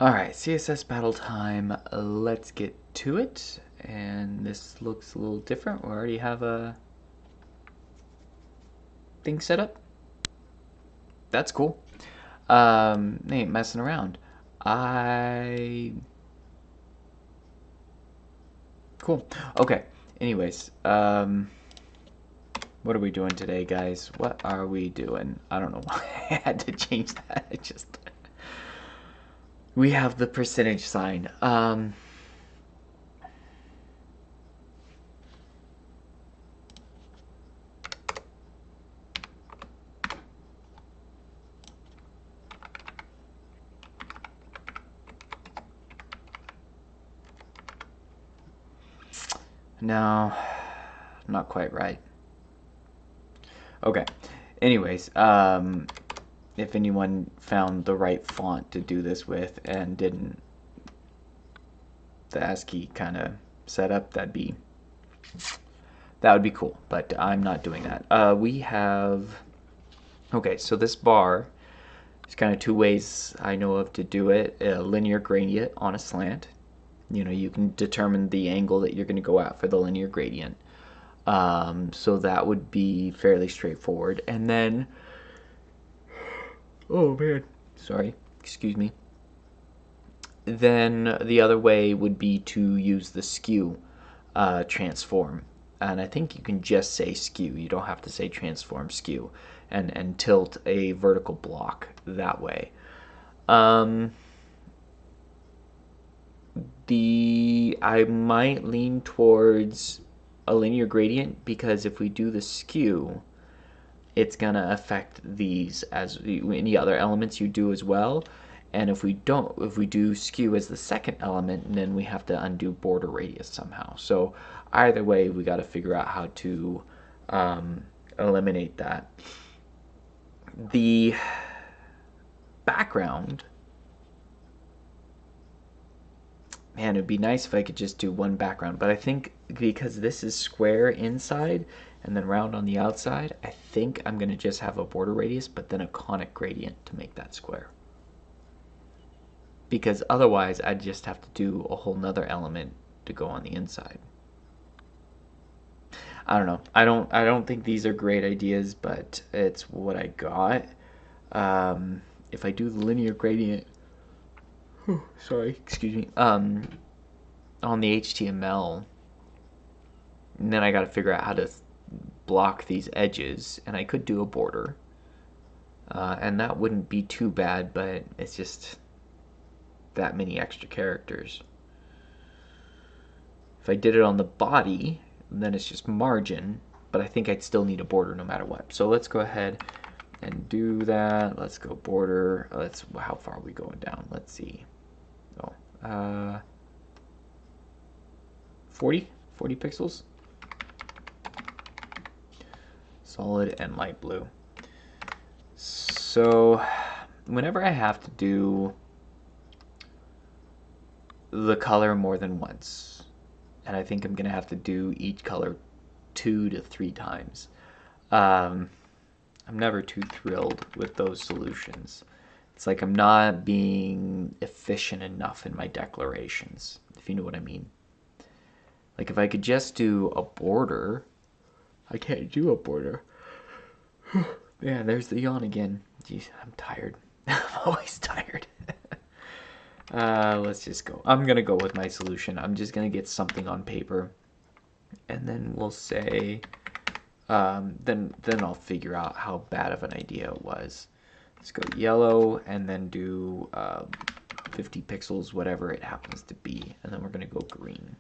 Alright, CSS battle time. Let's get to it. And this looks a little different. We already have a thing set up. That's cool. They ain't messing around. Cool. Okay. Anyways, what are we doing today, guys? What are we doing? I don't know why I had to change that. We have the percentage sign. No, not quite right. Okay. Anyways, if anyone found the right font to do this with and didn't the ASCII kind of setup, that would be cool. But I'm not doing that. We have okay. So this bar is kind of two ways I know of to do it: a linear gradient on a slant. You know, you can determine the angle that you're going to go at for the linear gradient. So that would be fairly straightforward. And then, oh man, sorry, excuse me. Then the other way would be to use the skew transform. And I think you can just say skew. You don't have to say transform skew and tilt a vertical block that way. I might lean towards a linear gradient because if we do the skew, it's gonna affect these as any other elements you do as well. And if we do skew as the second element, then we have to undo border radius somehow. So either way, we got to figure out how to eliminate that. The background, man, it'd be nice if I could just do one background, but I think because this is square inside and then round on the outside, I think I'm going to just have a border radius, but then a conic gradient to make that square. Because otherwise, I'd just have to do a whole nother element to go on the inside. I don't know. I don't think these are great ideas, but it's what I got. If I do the linear gradient, sorry, excuse me, on the HTML, and then I got to figure out how to block these edges, and I could do a border, and that wouldn't be too bad, but it's just that many extra characters. If I did it on the body, then it's just margin, but I think I'd still need a border no matter what. So let's go ahead and do that. Let's go border. How far are we going down? Let's see. Oh, 40 pixels. Solid and light blue. So whenever I have to do the color more than once, and I think I'm gonna have to do each color 2 to 3 times. I'm never too thrilled with those solutions. It's like I'm not being efficient enough in my declarations, if you know what I mean. Like if I could just do a border, I can't do a border. Yeah, there's the yawn again. Jeez, I'm tired. I'm always tired. Let's just go. I'm gonna go with my solution. I'm just gonna get something on paper, and then we'll say, then I'll figure out how bad of an idea it was. Let's go yellow, and then do 50 pixels, whatever it happens to be, and then we're gonna go green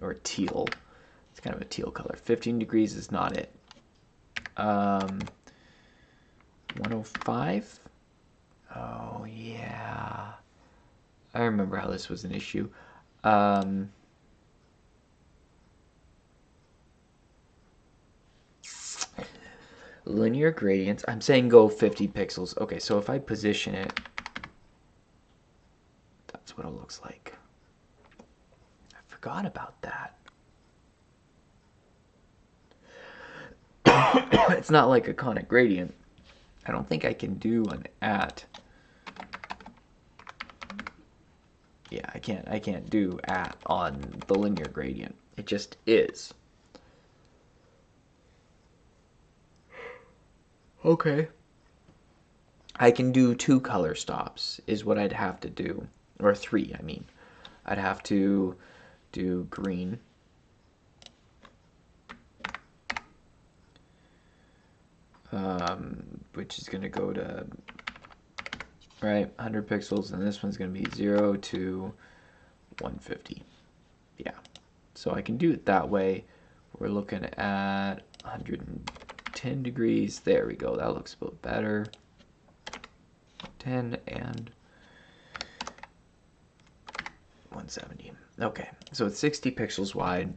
or teal. It's kind of a teal color. 15 degrees is not it. 105. Oh yeah. I remember how this was an issue. Linear gradients. I'm saying go 50 pixels. Okay, so if I position it, that's what it looks like. I forgot about that. It's not like a conic gradient. I don't think I can do an at I can't do at on the linear gradient. It just is. Okay. I can do 2 color stops is what I'd have to do. Or 3, I mean. I'd have to do green. Which is going to go to, right, 100 pixels, and this one's going to be 0 to 150. Yeah. So I can do it that way. We're looking at 110 degrees. There we go. That looks a bit better. 10 and 170. Okay, so it's 60 pixels wide.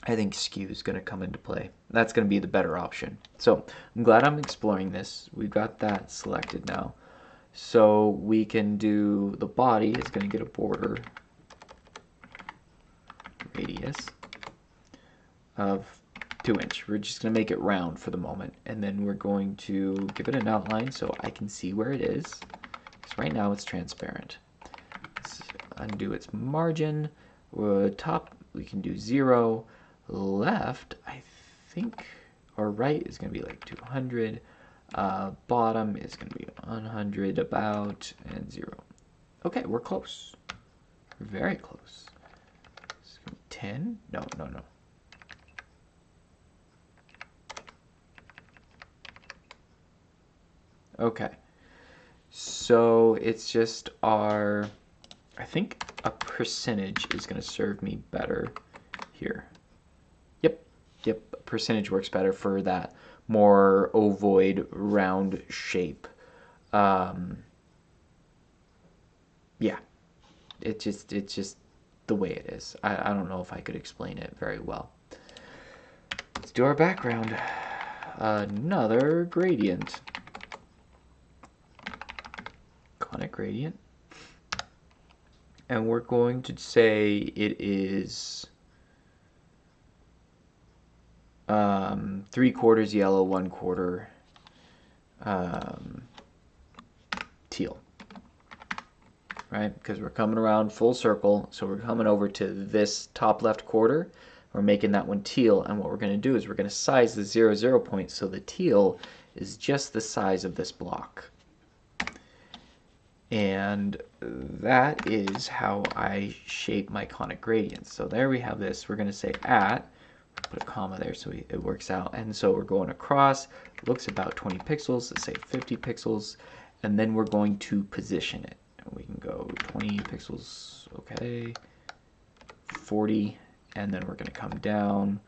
I think skew is going to come into play. That's going to be the better option. So I'm glad I'm exploring this. We've got that selected now. So we can do the body is going to get a border radius of 2 inch. We're just going to make it round for the moment. And then we're going to give it an outline so I can see where it is. Because right now it's transparent. Let's undo its margin. Top, we can do 0. Left, I think, or right is going to be like 200. Bottom is going to be 100 about, and 0. Okay, we're close. We're very close. It's going to be 10. No. Okay. So it's just our, I think a percentage is going to serve me better here. Yep, percentage works better for that more ovoid round shape. Yeah, it's just the way it is. I don't know if I could explain it very well. Let's do our background. Another gradient. Conic gradient. And we're going to say it is 3/4 yellow, 1/4 teal, right? Because we're coming around full circle, so we're coming over to this top left quarter. We're making that one teal, and what we're going to do is we're going to size the 0, 0 point so the teal is just the size of this block. And that is how I shape my conic gradients. So there we have this. We're going to say at, put a comma there so it works out. And so we're going across, looks about 20 pixels, let's say 50 pixels, and then we're going to position it. And we can go 20 pixels, okay, 40, and then we're going to come down.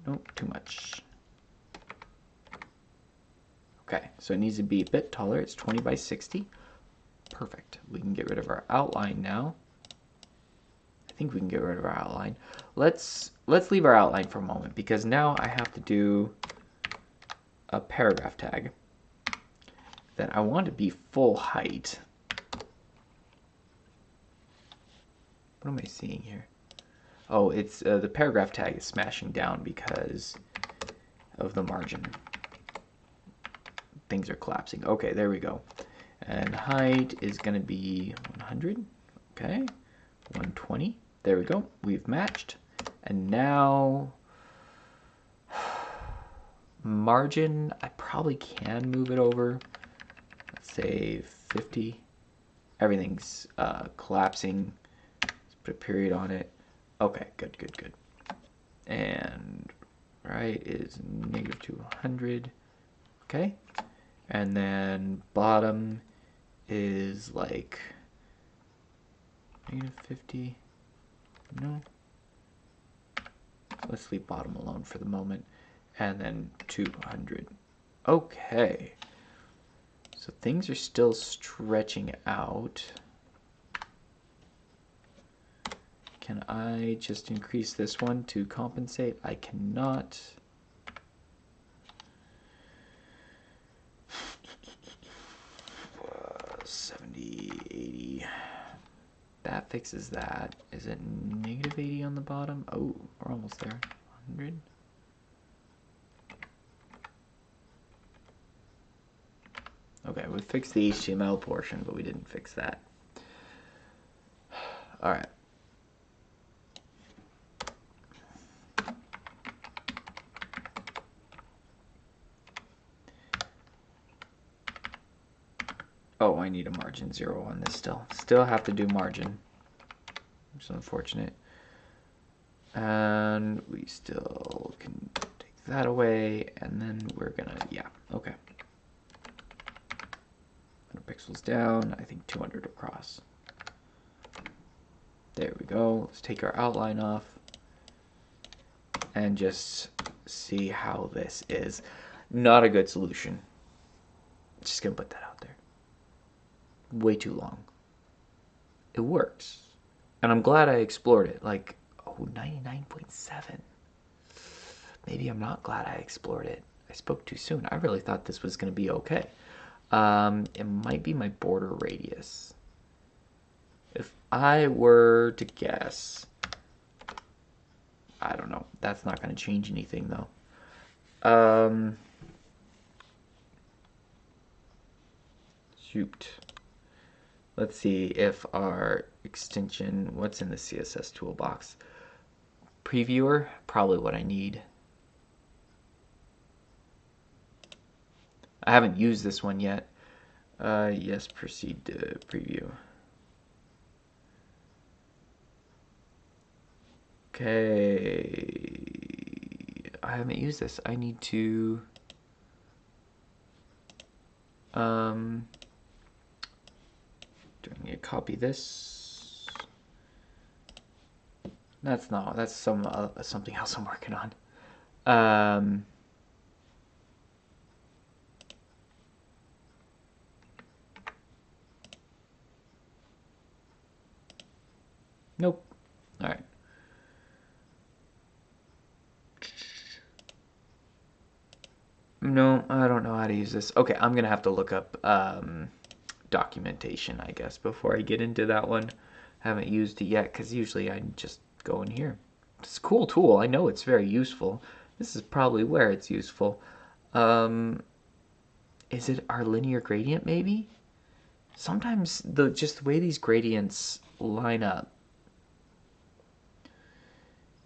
Nope, too much. Okay, so it needs to be a bit taller. It's 20 by 60. Perfect. We can get rid of our outline now. I think we can get rid of our outline. Let's leave our outline for a moment because now I have to do a paragraph tag that I want to be full height. What am I seeing here? Oh, it's the paragraph tag is smashing down because of the margin. Things are collapsing. Okay, there we go. And height is going to be 100. Okay, 120. There we go. We've matched. And now margin, I probably can move it over. Let's say 50. Everything's collapsing. Let's put a period on it. Okay, good. And right is negative 200. Okay. And then bottom is like negative 50. No. Let's leave bottom alone for the moment. And then 200. Okay. So things are still stretching out. Can I just increase this one to compensate? I cannot. 70, 80. That fixes that. Is it negative 80 on the bottom? Oh, we're almost there. 100. Okay, we fixed the HTML portion, but we didn't fix that. All right. Oh, I need a margin 0 on this still. Still have to do margin. It's unfortunate. And we still can take that away, and then we're gonna, yeah, okay. 100 pixels down, I think 200 across. There we go. Let's take our outline off and just see how this is. Not a good solution. Just gonna put that out there. Way too long. It works. And I'm glad I explored it. Like, oh, 99.7. Maybe I'm not glad I explored it. I spoke too soon. I really thought this was going to be okay. It might be my border radius. If I were to guess, I don't know. That's not going to change anything, though. Shoot. Let's see if our extension, what's in the CSS toolbox? Previewer, probably what I need. I haven't used this one yet. Yes, proceed to preview. Okay. I haven't used this. I need to do I need to copy this? That's something else I'm working on. Nope. All right. No, I don't know how to use this. Okay, I'm gonna have to look up documentation, I guess, before I get into that one. Haven't used it yet because usually I just go in here. It's a cool tool. I know it's very useful. This is probably where it's useful. Is it our linear gradient maybe? Sometimes just the way these gradients line up,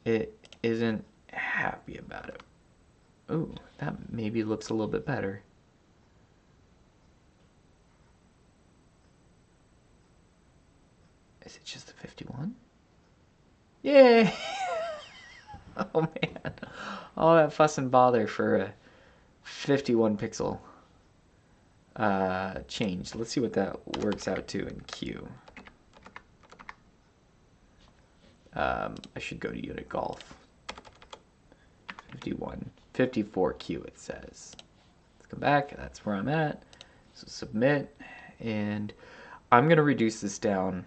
it isn't happy about it. Ooh, that maybe looks a little bit better. Is it just the 51? Yay! Oh man. All that fuss and bother for a 51 pixel change. Let's see what that works out to in Q. I should go to unit golf. 51. 54 Q it says. Let's come back. That's where I'm at. So submit. And I'm going to reduce this down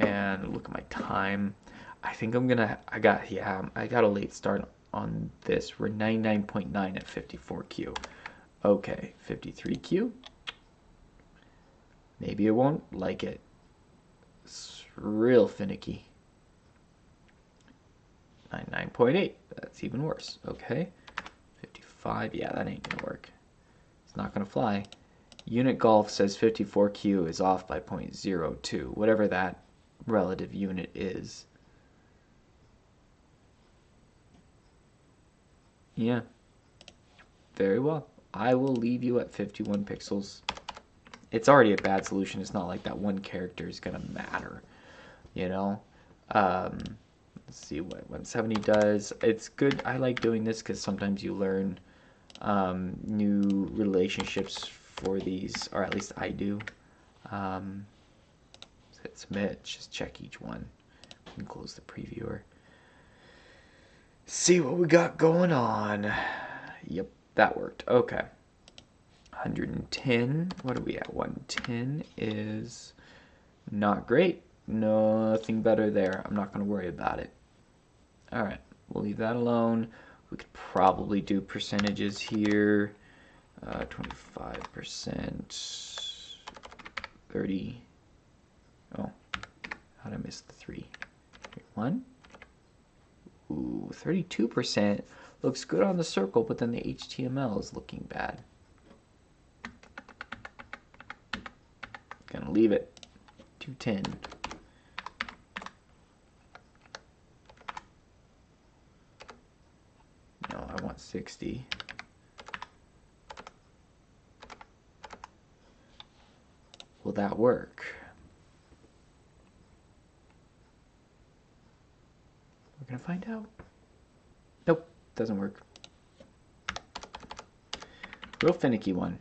and look at my time. I think I'm going to, I got a late start on this. We're 99.9 at 54Q. Okay, 53Q. Maybe it won't like it. It's real finicky. 99.8. That's even worse. Okay. 55. Yeah, that ain't gonna work. It's not gonna fly. Unit golf says 54Q is off by 0.02, whatever that relative unit is. Yeah. Very well. I will leave you at 51 pixels. It's already a bad solution. It's not like that one character is gonna matter, you know. Let's see what 170 does. It's good. I like doing this because sometimes you learn new relationships for these, or at least I do. Hit submit. Just check each one. And close the previewer. See what we got going on. Yep, that worked. Okay. 110. What are we at? 110 is not great. Nothing better there. I'm not going to worry about it. All right, we'll leave that alone. We could probably do percentages here. 25%, 30. Oh, how did I miss the 3? 1. Ooh, 32% looks good on the circle, but then the HTML is looking bad. leave it. 210. No, I want 60. Will that work? We're gonna find out. Nope, doesn't work. Real finicky one.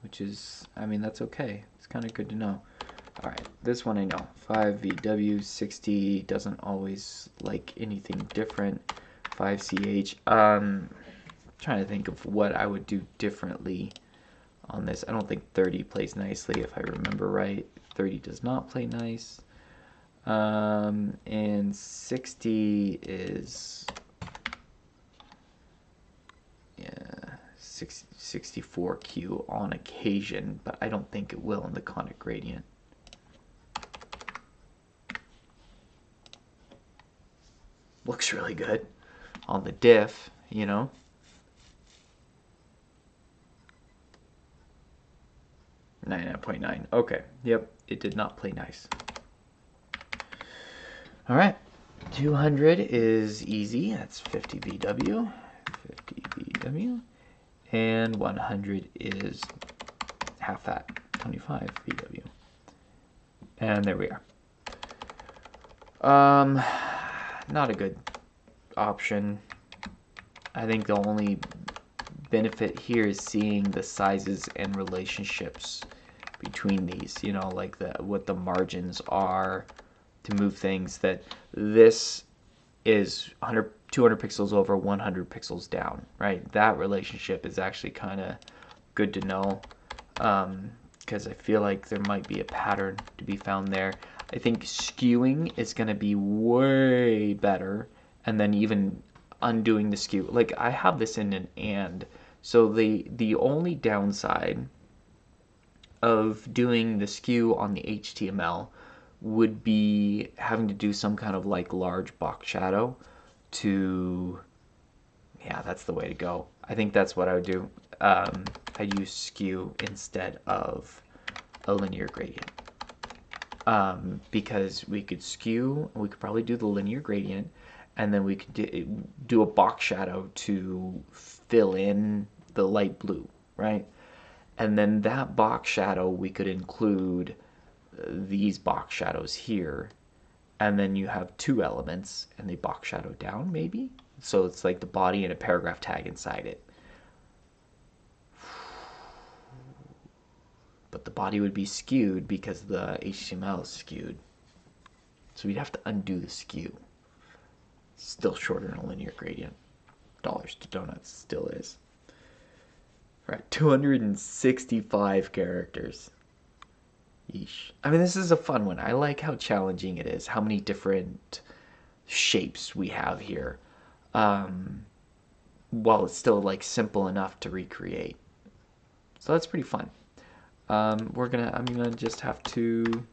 Which is, I mean, that's okay. It's kind of good to know. All right, this one I know. 5VW, 60 doesn't always like anything different. 5CH. Trying to think of what I would do differently on this. I don't think 30 plays nicely if I remember right. 30 does not play nice. And 60 is, yeah, 64Q on occasion, but I don't think it will in the conic gradient. Looks really good on the diff, you know. .9. Okay, yep, it did not play nice. All right, 200 is easy. That's 50 VW, 50 VW, and 100 is half that, 25 VW. And there we are. Not a good option. I think the only benefit here is seeing the sizes and relationships between these, you know, like what the margins are to move things. That this is 200 pixels over, 100 pixels down, right? That relationship is actually kind of good to know, because I feel like there might be a pattern to be found there. I think skewing is going to be way better, and then even undoing the skew. Like, I have this in an and. So the only downside of doing the skew on the HTML would be having to do some kind of like large box shadow to, yeah, that's the way to go. I think that's what I would do. I'd use skew instead of a linear gradient. Because we could skew, and we could probably do the linear gradient, and then we could do a box shadow to fill in the light blue, right? And then that box shadow, we could include these box shadows here, and then you have two elements, and they box shadow down, maybe? So it's like the body and a paragraph tag inside it. But the body would be skewed because the HTML is skewed. So we'd have to undo the skew. Still shorter than a linear gradient. Dollars to donuts still is. All right, 265 characters. Yeesh. I mean, this is a fun one. I like how challenging it is, how many different shapes we have here. While it's still like simple enough to recreate. So that's pretty fun. I'm gonna just have to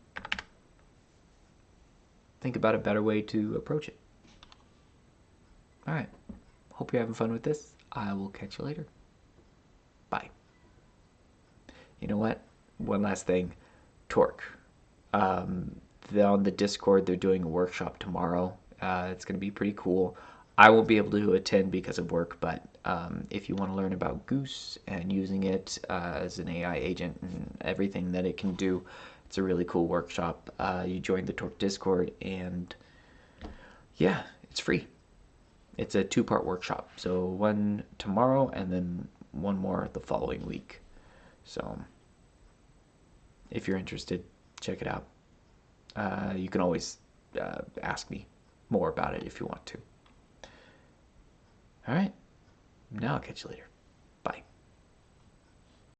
think about a better way to approach it. All right. Hope you're having fun with this. I will catch you later. Bye. You know what? One last thing. Torque. On the Discord, they're doing a workshop tomorrow. It's going to be pretty cool. I won't be able to attend because of work, but if you want to learn about Goose and using it as an AI agent and everything that it can do, it's a really cool workshop. You join the Torque Discord, and yeah, it's free. It's a 2-part workshop, so one tomorrow and then one more the following week. So if you're interested, check it out. You can always ask me more about it if you want to. All right, now I'll catch you later.